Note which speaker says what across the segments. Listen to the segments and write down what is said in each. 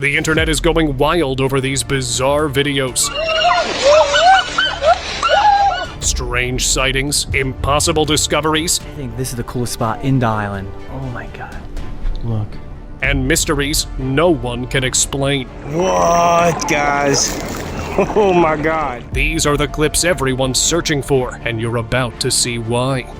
Speaker 1: The internet is going wild over these bizarre videos. Strange sightings, impossible discoveries,
Speaker 2: I think this is the coolest spot in the island. Oh my god. Look.
Speaker 1: and mysteries no one can explain.
Speaker 3: What, guys? Oh my god.
Speaker 1: These are the clips everyone's searching for, and you're about to see why.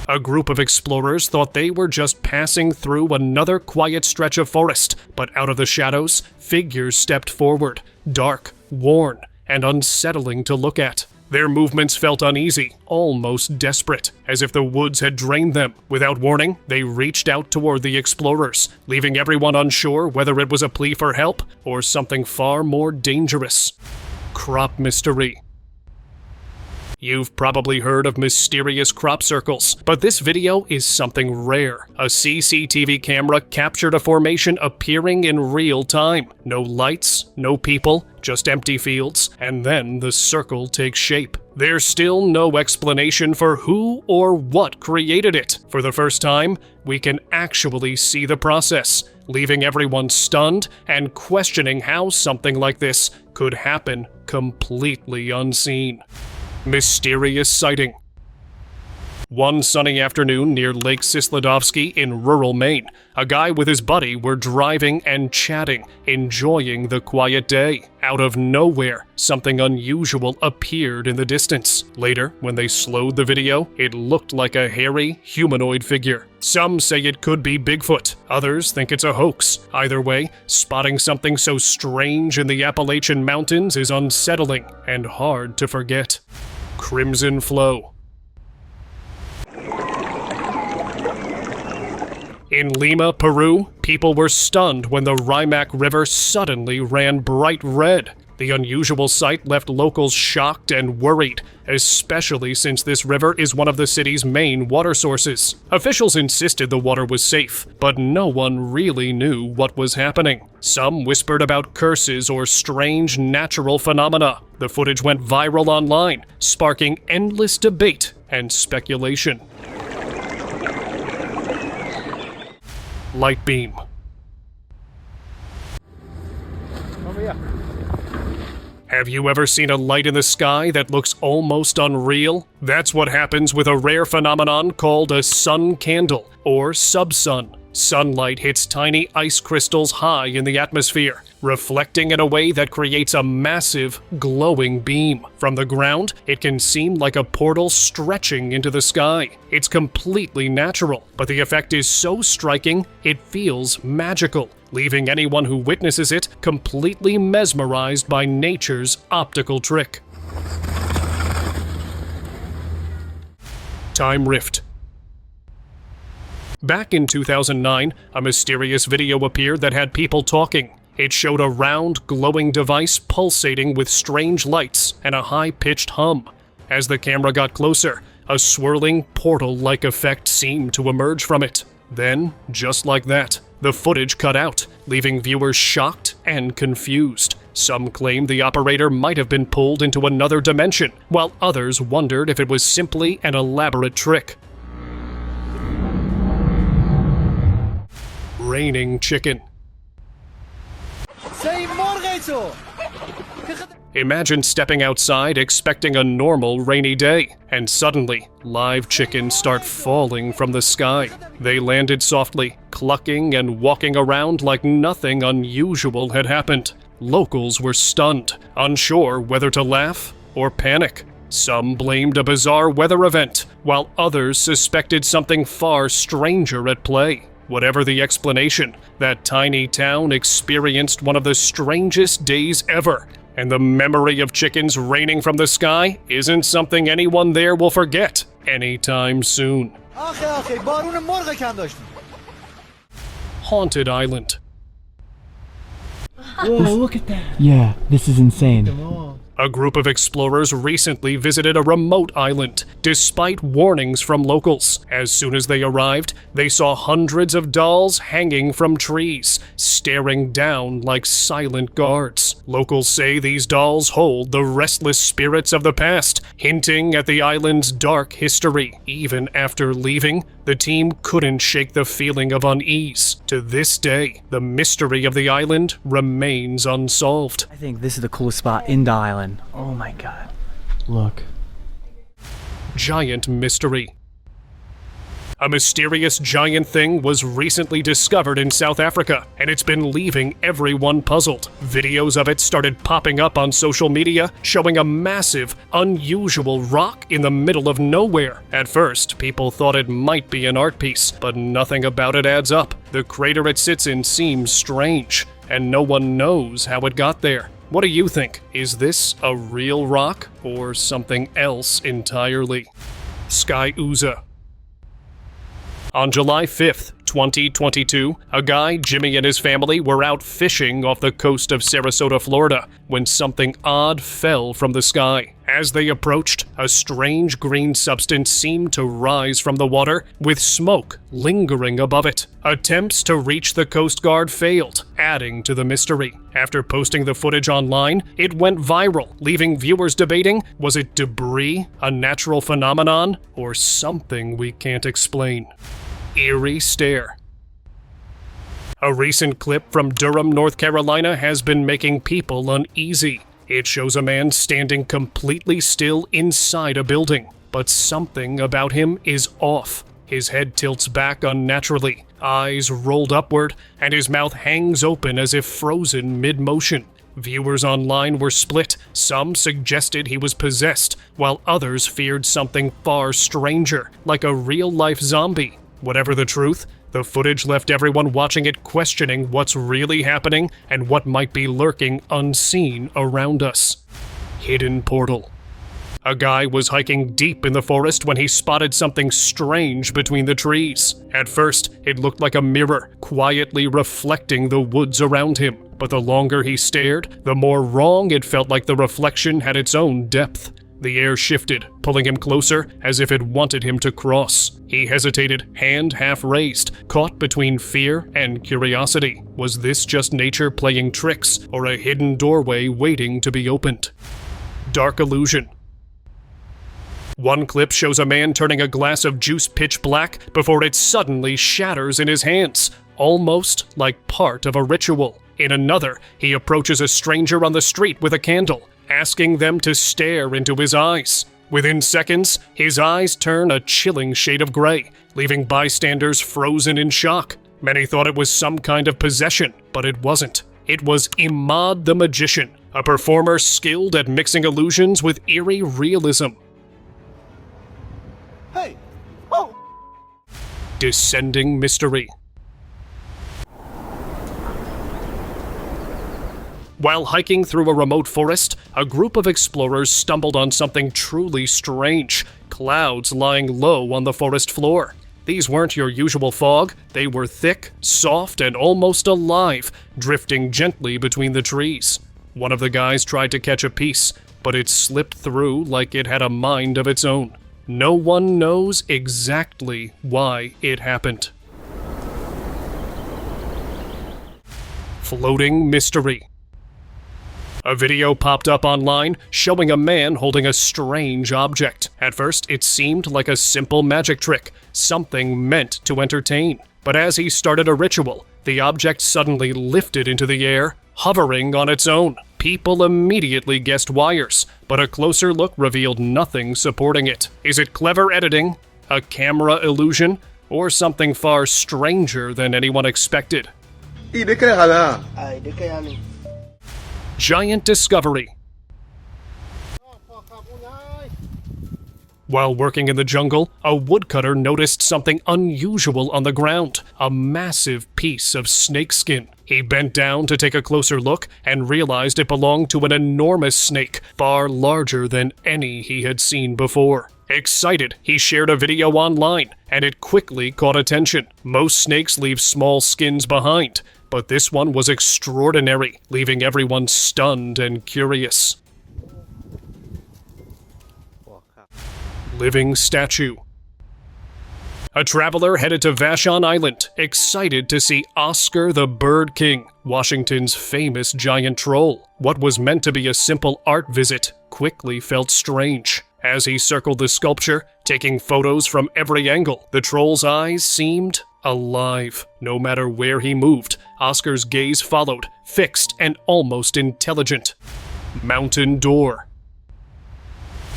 Speaker 1: A group of explorers thought they were just passing through another quiet stretch of forest, but out of the shadows, figures stepped forward, dark, worn, and unsettling to look at. Their movements felt uneasy, almost desperate, as if the woods had drained them. Without warning, they reached out toward the explorers, leaving everyone unsure whether it was a plea for help or something far more dangerous. Crop mystery. You've probably heard of mysterious crop circles, but this video is something rare. A CCTV camera captured a formation appearing in real time. No lights, no people, just empty fields, and then the circle takes shape. There's still no explanation for who or what created it. For the first time, we can actually see the process, leaving everyone stunned and questioning how something like this could happen completely unseen. Mysterious sighting. One sunny afternoon near Lake Sisladovsky in rural Maine, a guy with his buddy were driving and chatting, enjoying the quiet day. Out of nowhere, something unusual appeared in the distance. Later, when they slowed the video, it looked like a hairy, humanoid figure. Some say it could be Bigfoot, others think it's a hoax. Either way, spotting something so strange in the Appalachian Mountains is unsettling and hard to forget. Crimson Flow. In Lima, Peru, people were stunned when the Rimac River suddenly ran bright red. The unusual sight left locals shocked and worried, especially since this river is one of the city's main water sources. Officials insisted the water was safe, but no one really knew what was happening. Some whispered about curses or strange natural phenomena. The footage went viral online, sparking endless debate and speculation. Light beam. Have you ever seen a light in the sky that looks almost unreal? That's what happens with a rare phenomenon called a sun candle, or subsun. Sunlight hits tiny ice crystals high in the atmosphere, reflecting in a way that creates a massive, glowing beam. From the ground, it can seem like a portal stretching into the sky. It's completely natural, but the effect is so striking, it feels magical, leaving anyone who witnesses it completely mesmerized by nature's optical trick. Time rift. Back in 2009, a mysterious video appeared that had people talking. It showed a round, glowing device pulsating with strange lights and a high-pitched hum. As the camera got closer, a swirling, portal-like effect seemed to emerge from it. Then, just like that, the footage cut out, leaving viewers shocked and confused. Some claimed the operator might have been pulled into another dimension, while others wondered if it was simply an elaborate trick. Raining chicken. Imagine stepping outside expecting a normal rainy day, and suddenly, live chickens start falling from the sky. They landed softly, clucking and walking around like nothing unusual had happened. Locals were stunned, unsure whether to laugh or panic. Some blamed a bizarre weather event, while others suspected something far stranger at play. Whatever the explanation, that tiny town experienced one of the strangest days ever, and the memory of chickens raining from the sky isn't something anyone there will forget anytime soon. Haunted Island.
Speaker 2: Whoa, look at that. Yeah, this is insane.
Speaker 1: A group of explorers recently visited a remote island, despite warnings from locals. As soon as they arrived, they saw hundreds of dolls hanging from trees, staring down like silent guards. Locals say these dolls hold the restless spirits of the past, hinting at the island's dark history. Even after leaving, the team couldn't shake the feeling of unease. To this day, the mystery of the island remains unsolved.
Speaker 2: I think this is the coolest spot in the island. Oh my god. Look.
Speaker 1: Giant mystery. A mysterious giant thing was recently discovered in South Africa, and it's been leaving everyone puzzled. Videos of it started popping up on social media, showing a massive, unusual rock in the middle of nowhere. At first, people thought it might be an art piece, but nothing about it adds up. The crater it sits in seems strange, and no one knows how it got there. What do you think? Is this a real rock, or something else entirely? Sky Ooza. On July 5th, 2022, a guy, Jimmy, and his family were out fishing off the coast of Sarasota, Florida, when something odd fell from the sky. As they approached, a strange green substance seemed to rise from the water, with smoke lingering above it. Attempts to reach the Coast Guard failed, adding to the mystery. After posting the footage online, it went viral, leaving viewers debating, was it debris, a natural phenomenon, or something we can't explain? Eerie stare. A recent clip from Durham, North Carolina has been making people uneasy. It shows a man standing completely still inside a building, but something about him is off. His head tilts back unnaturally, eyes rolled upward, and his mouth hangs open as if frozen mid-motion. Viewers online were split. Some suggested he was possessed, while others feared something far stranger, like a real-life zombie. Whatever the truth, the footage left everyone watching it questioning what's really happening and what might be lurking unseen around us. Hidden portal. A guy was hiking deep in the forest when he spotted something strange between the trees. At first, it looked like a mirror, quietly reflecting the woods around him. But the longer he stared, the more wrong it felt, like the reflection had its own depth. The air shifted, pulling him closer, as if it wanted him to cross. He hesitated, hand half raised, caught between fear and curiosity. Was this just nature playing tricks, or a hidden doorway waiting to be opened? Dark illusion. One clip shows a man turning a glass of juice pitch black before it suddenly shatters in his hands, almost like part of a ritual. In another, he approaches a stranger on the street with a candle, asking them to stare into his eyes. Within seconds, his eyes turn a chilling shade of gray, leaving bystanders frozen in shock. Many thought it was some kind of possession, but it wasn't. It was Imad the Magician, a performer skilled at mixing illusions with eerie realism.
Speaker 4: Hey! Whoa!
Speaker 1: Descending mystery. While hiking through a remote forest, a group of explorers stumbled on something truly strange: clouds lying low on the forest floor. These weren't your usual fog. They were thick, soft, and almost alive, drifting gently between the trees. One of the guys tried to catch a piece, but it slipped through like it had a mind of its own. No one knows exactly why it happened. Floating mystery. A video popped up online showing a man holding a strange object. At first, it seemed like a simple magic trick, something meant to entertain. But as he started a ritual, the object suddenly lifted into the air, hovering on its own. People immediately guessed wires, but a closer look revealed nothing supporting it. Is it clever editing, a camera illusion, or something far stranger than anyone expected? Giant discovery. While working in the jungle, a woodcutter noticed something unusual on the ground: a massive piece of snakeskin. He bent down to take a closer look and realized it belonged to an enormous snake, far larger than any he had seen before. Excited, he shared a video online, and it quickly caught attention. Most snakes leave small skins behind, but this one was extraordinary, leaving everyone stunned and curious. living statue. A traveler headed to Vashon Island, excited to see Oscar the Bird King, Washington's famous giant troll. What was meant to be a simple art visit quickly felt strange. As he circled the sculpture, taking photos from every angle, the troll's eyes seemed alive. No matter where he moved, Oscar's gaze followed, fixed and almost intelligent. Mountain Door.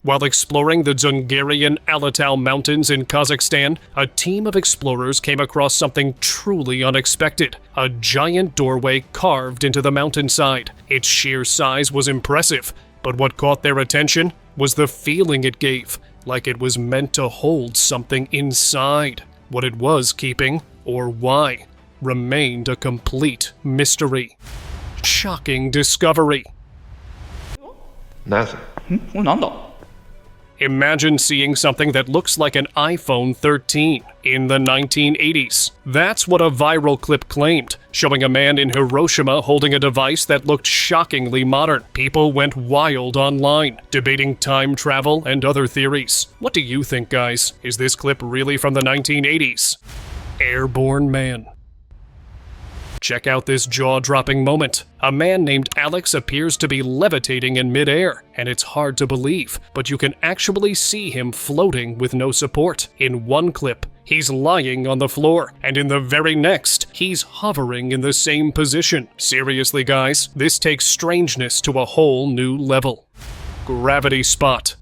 Speaker 1: While exploring the Dzungarian Alatau Mountains in Kazakhstan, a team of explorers came across something truly unexpected. A giant doorway carved into the mountainside. Its sheer size was impressive, but what caught their attention was the feeling it gave, like it was meant to hold something inside. What it was keeping, or why, remained a complete mystery. Shocking discovery.
Speaker 4: なんす
Speaker 5: なんだ
Speaker 1: Imagine seeing something that looks like an iPhone 13 in the 1980s. That's what a viral clip claimed, showing a man in Hiroshima holding a device that looked shockingly modern. People went wild online, debating time travel and other theories. What do you think, guys? Is this clip really from the 1980s? Airborne Man. Check out this jaw-dropping moment. A man named Alex appears to be levitating in midair, and it's hard to believe, but you can actually see him floating with no support. In one clip, he's lying on the floor, and in the very next, he's hovering in the same position. Seriously, guys, this takes strangeness to a whole new level. Gravity Spot.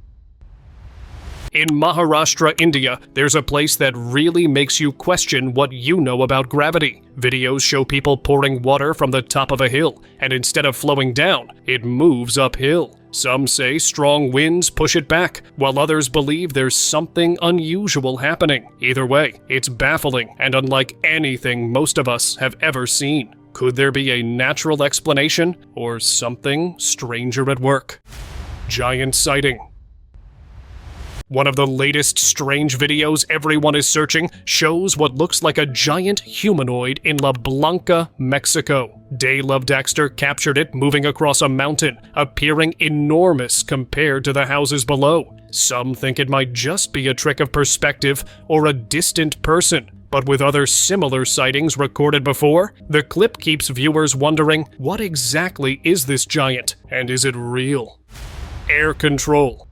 Speaker 1: In Maharashtra, India, there's a place that really makes you question what you know about gravity. Videos show people pouring water from the top of a hill, and instead of flowing down, it moves uphill. Some say strong winds push it back, while others believe there's something unusual happening. Either way, it's baffling and unlike anything most of us have ever seen. Could there be a natural explanation, or something stranger at work? Giant sighting. One of the latest strange videos everyone is searching shows what looks like a giant humanoid in La Blanca, Mexico. Love Daxter captured it moving across a mountain, appearing enormous compared to the houses below. Some think it might just be a trick of perspective or a distant person. But with other similar sightings recorded before, the clip keeps viewers wondering, what exactly is this giant, and is it real? Air control.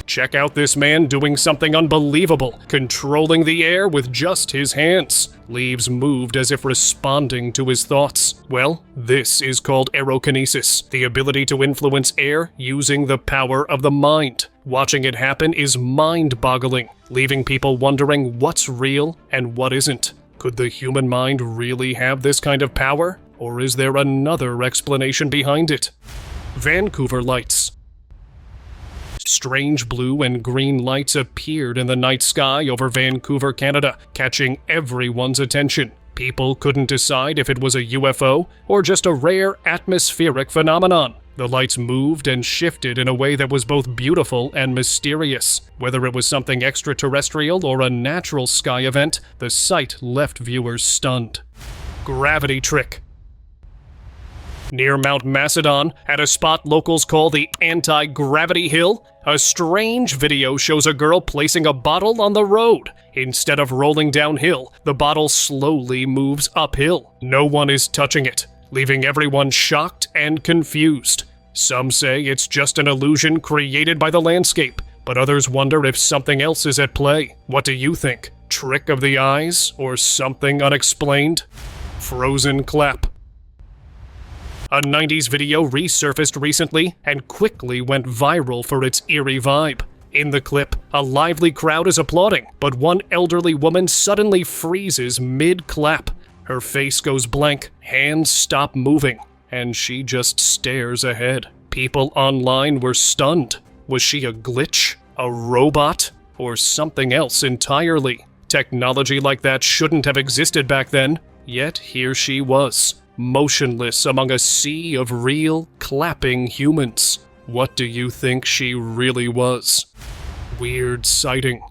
Speaker 1: Check out this man doing something unbelievable, controlling the air with just his hands. Leaves moved as if responding to his thoughts. Well, this is called aerokinesis, the ability to influence air using the power of the mind. Watching it happen is mind-boggling, leaving people wondering what's real and what isn't. Could the human mind really have this kind of power? Or is there another explanation behind it? Vancouver lights. Strange blue and green lights appeared in the night sky over Vancouver, Canada, catching everyone's attention. People couldn't decide if it was a UFO or just a rare atmospheric phenomenon. The lights moved and shifted in a way that was both beautiful and mysterious. Whether it was something extraterrestrial or a natural sky event, the sight left viewers stunned. Gravity trick. Near Mount Macedon, at a spot locals call the Anti-Gravity Hill, a strange video shows a girl placing a bottle on the road. Instead of rolling downhill, the bottle slowly moves uphill. No one is touching it, leaving everyone shocked and confused. Some say it's just an illusion created by the landscape, but others wonder if something else is at play. What do you think? Trick of the eyes, or something unexplained? Frozen clap. A 90s video resurfaced recently and quickly went viral for its eerie vibe. In the clip, a lively crowd is applauding, but one elderly woman suddenly freezes mid-clap. Her face goes blank, hands stop moving, and she just stares ahead. People online were stunned. Was she a glitch, a robot, or something else entirely? Technology like that shouldn't have existed back then, yet here she was, motionless among a sea of real, clapping humans. What do you think she really was? Weird sighting.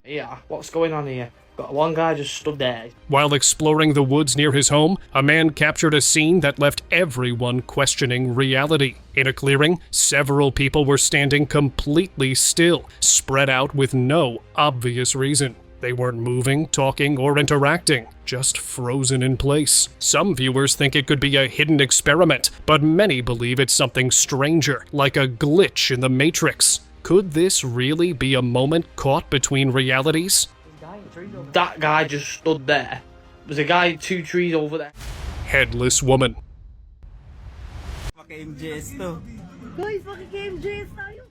Speaker 5: Yeah, what's going on here? Got one guy just stood there.
Speaker 1: While exploring the woods near his home, a man captured a scene that left everyone questioning reality. In a clearing, several people were standing completely still, spread out with no obvious reason. They weren't moving, talking, or interacting, just frozen in place. Some viewers think it could be a hidden experiment, but many believe it's something stranger, like a glitch in the Matrix. Could this really be a moment caught between realities?
Speaker 5: That guy just stood there. There's a guy 2 trees over there.
Speaker 1: Headless woman.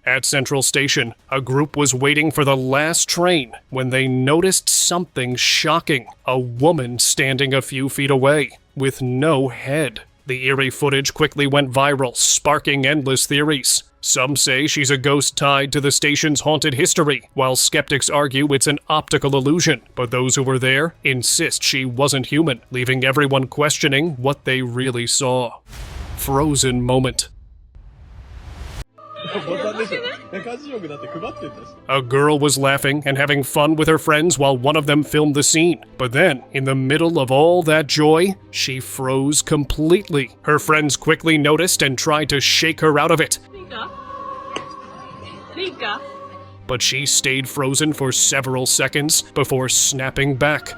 Speaker 1: At Central Station, a group was waiting for the last train when they noticed something shocking. A woman standing a few feet away, with no head. The eerie footage quickly went viral, sparking endless theories. Some say she's a ghost tied to the station's haunted history, while skeptics argue it's an optical illusion. But those who were there insist she wasn't human, leaving everyone questioning what they really saw. Frozen moment. A girl was laughing and having fun with her friends while one of them filmed the scene. But then, in the middle of all that joy, she froze completely. Her friends quickly noticed and tried to shake her out of it. But she stayed frozen for several seconds before snapping back.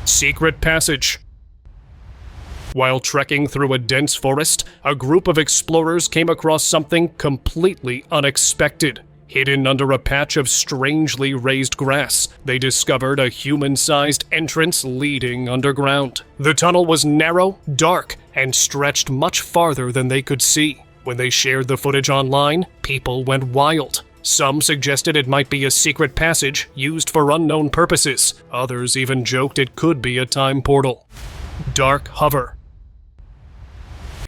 Speaker 1: Secret passage. While trekking through a dense forest, a group of explorers came across something completely unexpected. Hidden under a patch of strangely raised grass, they discovered a human-sized entrance leading underground. The tunnel was narrow, dark, and stretched much farther than they could see. When they shared the footage online, people went wild. Some suggested it might be a secret passage used for unknown purposes. Others even joked it could be a time portal. Dark hover.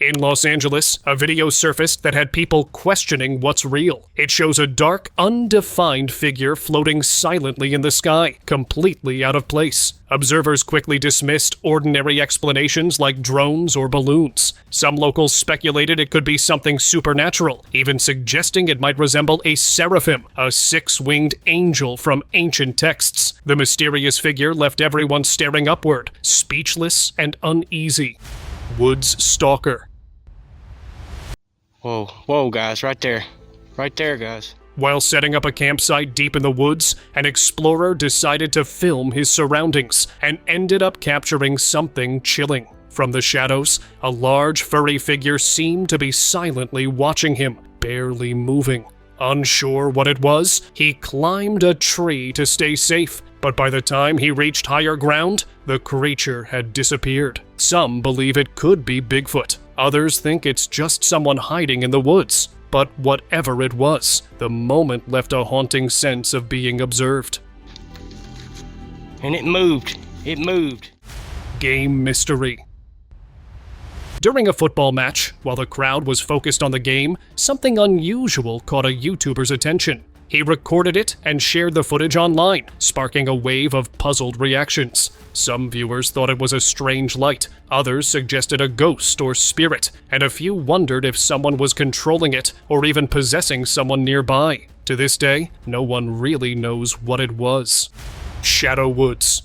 Speaker 1: In Los Angeles, a video surfaced that had people questioning what's real. It shows a dark, undefined figure floating silently in the sky, completely out of place. Observers quickly dismissed ordinary explanations like drones or balloons. Some locals speculated it could be something supernatural, even suggesting it might resemble a seraphim, a six-winged angel from ancient texts. The mysterious figure left everyone staring upward, speechless and uneasy. Woods stalker.
Speaker 3: Whoa, guys, right there. Right there, guys.
Speaker 1: While setting up a campsite deep in the woods, an explorer decided to film his surroundings and ended up capturing something chilling. From the shadows, a large furry figure seemed to be silently watching him, barely moving. Unsure what it was, he climbed a tree to stay safe, but by the time he reached higher ground, the creature had disappeared. Some believe it could be Bigfoot. Others think it's just someone hiding in the woods. But whatever it was, the moment left a haunting sense of being observed.
Speaker 3: And it moved. It moved.
Speaker 1: Game mystery. During a football match, while the crowd was focused on the game, something unusual caught a YouTuber's attention. He recorded it and shared the footage online, sparking a wave of puzzled reactions. Some viewers thought it was a strange light, others suggested a ghost or spirit, and a few wondered if someone was controlling it or even possessing someone nearby. To this day, no one really knows what it was. Shadow Woods.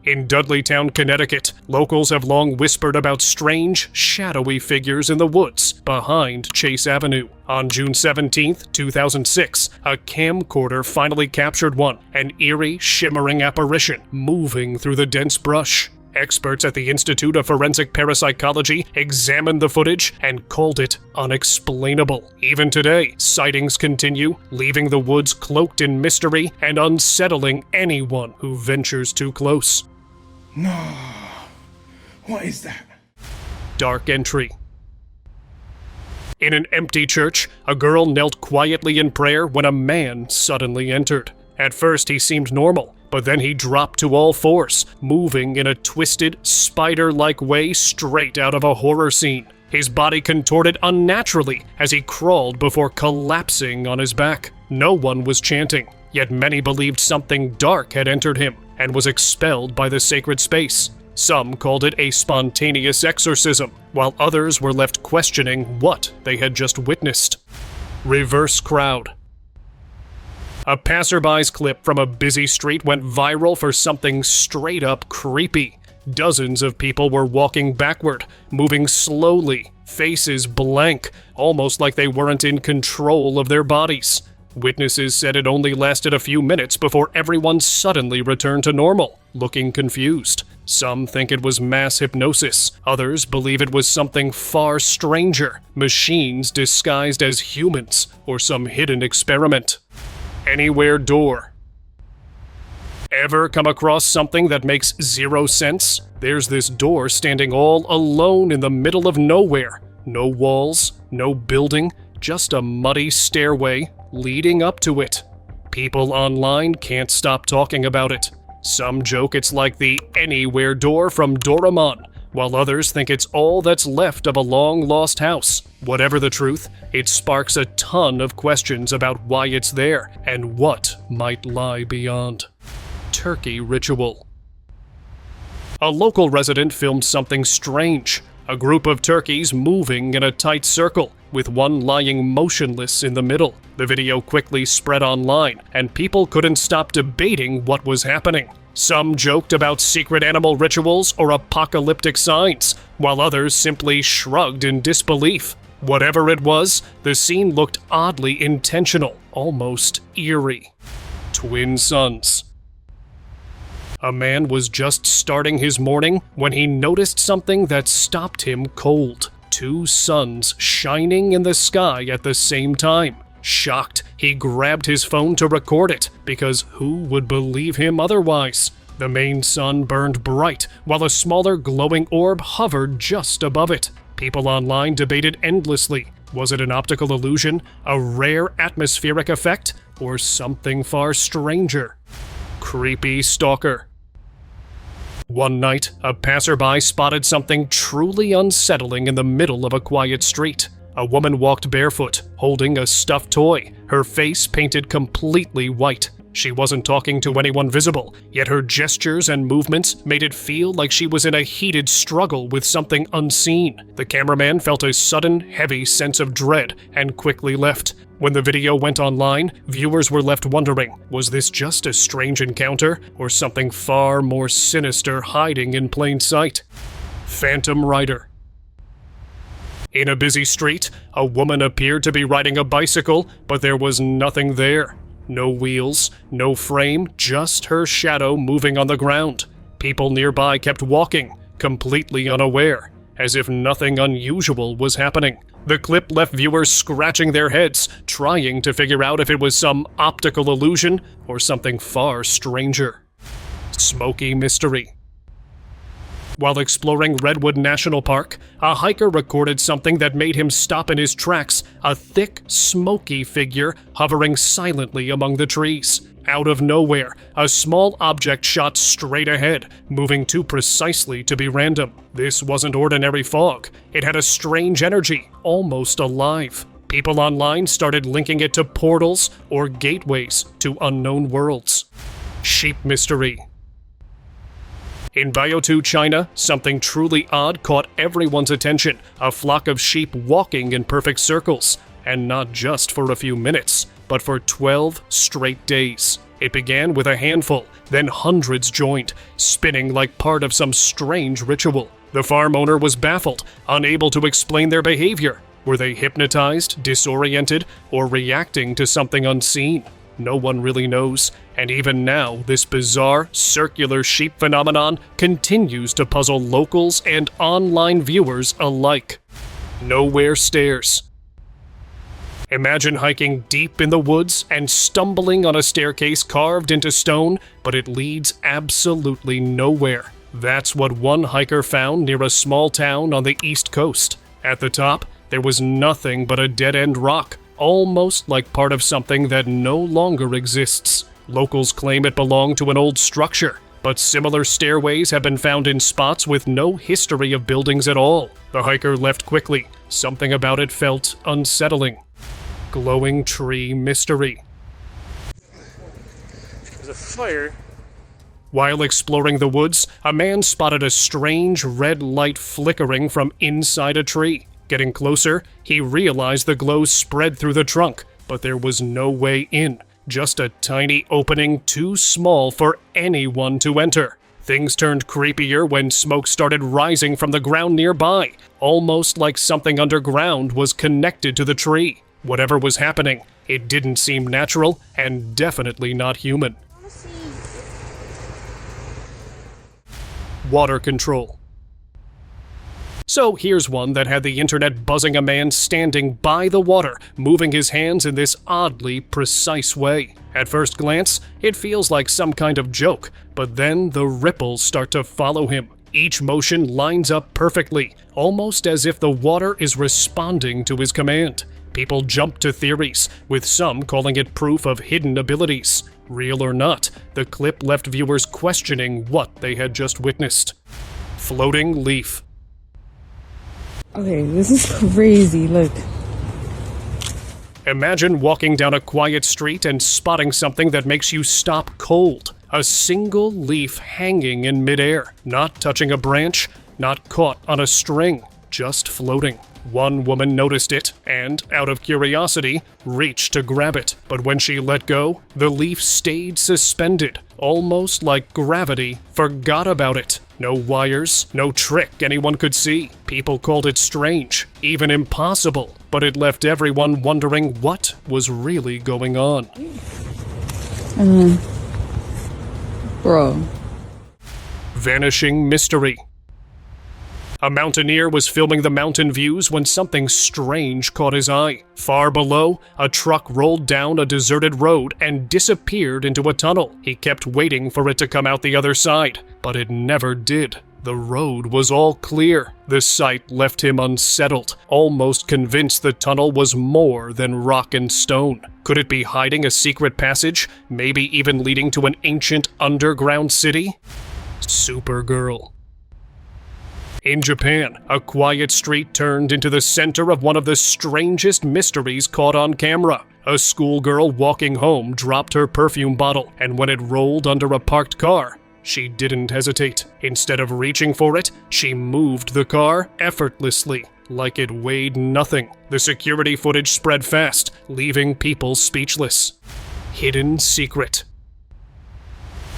Speaker 1: In Dudleytown, Connecticut, locals have long whispered about strange, shadowy figures in the woods behind Chase Avenue. On June 17, 2006, a camcorder finally captured one, an eerie, shimmering apparition moving through the dense brush. Experts at the Institute of Forensic Parapsychology examined the footage and called it unexplainable. Even today, sightings continue, leaving the woods cloaked in mystery and unsettling anyone who ventures too close.
Speaker 6: No. What is that?
Speaker 1: Dark entry. In an empty church, a girl knelt quietly in prayer when a man suddenly entered. At first, he seemed normal, but then he dropped to all fours, moving in a twisted, spider-like way straight out of a horror scene. His body contorted unnaturally as he crawled before collapsing on his back. No one was chanting, yet many believed something dark had entered him and was expelled by the sacred space. Some called it a spontaneous exorcism, while others were left questioning what they had just witnessed. Reverse crowd. A passerby's clip from a busy street went viral for something straight up creepy. Dozens of people were walking backward, moving slowly, faces blank, almost like they weren't in control of their bodies. Witnesses said it only lasted a few minutes before everyone suddenly returned to normal, looking confused. Some think it was mass hypnosis. Others believe it was something far stranger, machines disguised as humans, or some hidden experiment. Anywhere door. Ever come across something that makes zero sense? There's this door standing all alone in the middle of nowhere. No walls, no building, just a muddy stairway leading up to it. People online can't stop talking about it. Some joke it's like the Anywhere door from Doraemon, while others think it's all that's left of a long-lost house. Whatever the truth, it sparks a ton of questions about why it's there and what might lie beyond. Turkey ritual. A local resident filmed something strange. A group of turkeys moving in a tight circle, with one lying motionless in the middle. The video quickly spread online, and people couldn't stop debating what was happening. Some joked about secret animal rituals or apocalyptic signs, while others simply shrugged in disbelief. Whatever it was, the scene looked oddly intentional, almost eerie. Twin sons. A man was just starting his morning when he noticed something that stopped him cold. Two suns shining in the sky at the same time. Shocked, he grabbed his phone to record it, because who would believe him otherwise? The main sun burned bright, while a smaller glowing orb hovered just above it. People online debated endlessly. Was it an optical illusion, a rare atmospheric effect, or something far stranger? Creepy stalker. One night, a passerby spotted something truly unsettling in the middle of a quiet street. A woman walked barefoot, holding a stuffed toy, her face painted completely white. She wasn't talking to anyone visible, yet her gestures and movements made it feel like she was in a heated struggle with something unseen. The cameraman felt a sudden, heavy sense of dread and quickly left. When the video went online, viewers were left wondering, was this just a strange encounter, or something far more sinister hiding in plain sight? Phantom Rider. In a busy street, a woman appeared to be riding a bicycle, but there was nothing there. No wheels, no frame, just her shadow moving on the ground. People nearby kept walking, completely unaware, as if nothing unusual was happening. The clip left viewers scratching their heads, trying to figure out if it was some optical illusion or something far stranger. Smoky mystery. While exploring Redwood National Park, a hiker recorded something that made him stop in his tracks, a thick, smoky figure hovering silently among the trees. Out of nowhere, a small object shot straight ahead, moving too precisely to be random. This wasn't ordinary fog. It had a strange energy, almost alive. People online started linking it to portals or gateways to unknown worlds. Sheep mystery. In Biotu, China, something truly odd caught everyone's attention. A flock of sheep walking in perfect circles. And not just for a few minutes, but for 12 straight days. It began with a handful, then hundreds joined, spinning like part of some strange ritual. The farm owner was baffled, unable to explain their behavior. Were they hypnotized, disoriented, or reacting to something unseen? No one really knows, and even now, this bizarre, circular sheep phenomenon continues to puzzle locals and online viewers alike. Nowhere stairs. Imagine hiking deep in the woods and stumbling on a staircase carved into stone, but it leads absolutely nowhere. That's what one hiker found near a small town on the East Coast. At the top, there was nothing but a dead-end rock, almost like part of something that no longer exists. Locals claim it belonged to an old structure, but similar stairways have been found in spots with no history of buildings at all. The hiker left quickly. Something about it felt unsettling. Glowing tree mystery.
Speaker 7: There's a fire
Speaker 1: While exploring the woods, a man spotted a strange red light flickering from inside a tree. Getting closer, he realized the glow spread through the trunk, but there was no way in, just a tiny opening too small for anyone to enter. Things turned creepier when smoke started rising from the ground nearby, almost like something underground was connected to the tree. Whatever was happening, it didn't seem natural and definitely not human. Water control. So here's one that had the internet buzzing a man standing by the water, moving his hands in this oddly precise way. At first glance, it feels like some kind of joke, but then the ripples start to follow him. Each motion lines up perfectly, almost as if the water is responding to his command. People jump to theories, with some calling it proof of hidden abilities. Real or not, the clip left viewers questioning what they had just witnessed. Floating leaf.
Speaker 7: Okay, this is crazy, look.
Speaker 1: Imagine walking down a quiet street and spotting something that makes you stop cold. A single leaf hanging in midair, not touching a branch, not caught on a string, just floating. One woman noticed it and, out of curiosity, reached to grab it. But when she let go, the leaf stayed suspended, almost like gravity forgot about it. No wires, no trick anyone could see. People called it strange, even impossible, but it left everyone wondering what was really going on.
Speaker 7: Bro.
Speaker 1: Vanishing mystery. A mountaineer was filming the mountain views when something strange caught his eye. Far below, a truck rolled down a deserted road and disappeared into a tunnel. He kept waiting for it to come out the other side, but it never did. The road was all clear. The sight left him unsettled, almost convinced the tunnel was more than rock and stone. Could it be hiding a secret passage, maybe even leading to an ancient underground city? Supergirl. In Japan, a quiet street turned into the center of one of the strangest mysteries caught on camera. A schoolgirl walking home dropped her perfume bottle, and when it rolled under a parked car, she didn't hesitate. Instead of reaching for it, she moved the car effortlessly, like it weighed nothing. The security footage spread fast, leaving people speechless. Hidden secret.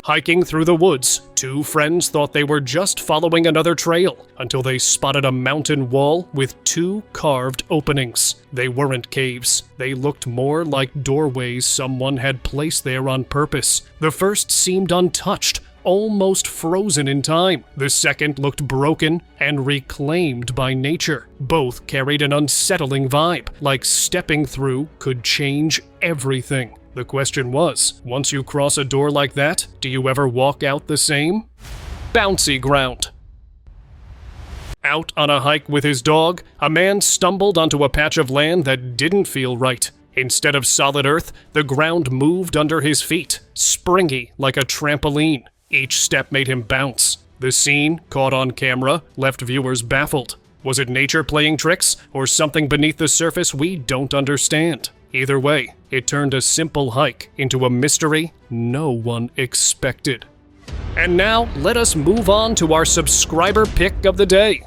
Speaker 1: Hiking through the woods, two friends thought they were just following another trail until they spotted a mountain wall with two carved openings. They weren't caves. They looked more like doorways someone had placed there on purpose. The first seemed untouched, almost frozen in time. The second looked broken and reclaimed by nature. Both carried an unsettling vibe, like stepping through could change everything. The question was, once you cross a door like that, do you ever walk out the same? Bouncy ground. Out on a hike with his dog, a man stumbled onto a patch of land that didn't feel right. Instead of solid earth, the ground moved under his feet, springy like a trampoline. Each step made him bounce. The scene, caught on camera, left viewers baffled. Was it nature playing tricks, or something beneath the surface we don't understand? Either way, it turned a simple hike into a mystery no one expected. And now, let us move on to our subscriber pick of the day.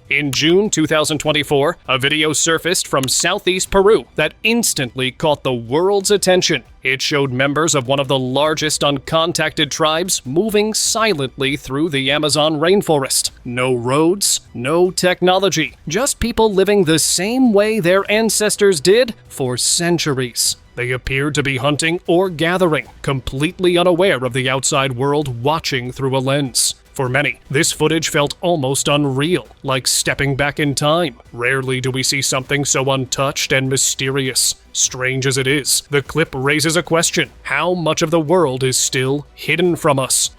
Speaker 1: In June 2024, a video surfaced from southeast Peru that instantly caught the world's attention. It showed members of one of the largest uncontacted tribes moving silently through the Amazon rainforest. No roads, no technology, just people living the same way their ancestors did for centuries. They appeared to be hunting or gathering, completely unaware of the outside world watching through a lens. For many, this footage felt almost unreal, like stepping back in time. Rarely do we see something so untouched and mysterious. Strange as it is, the clip raises a question: how much of the world is still hidden from us?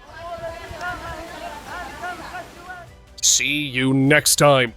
Speaker 1: See you next time.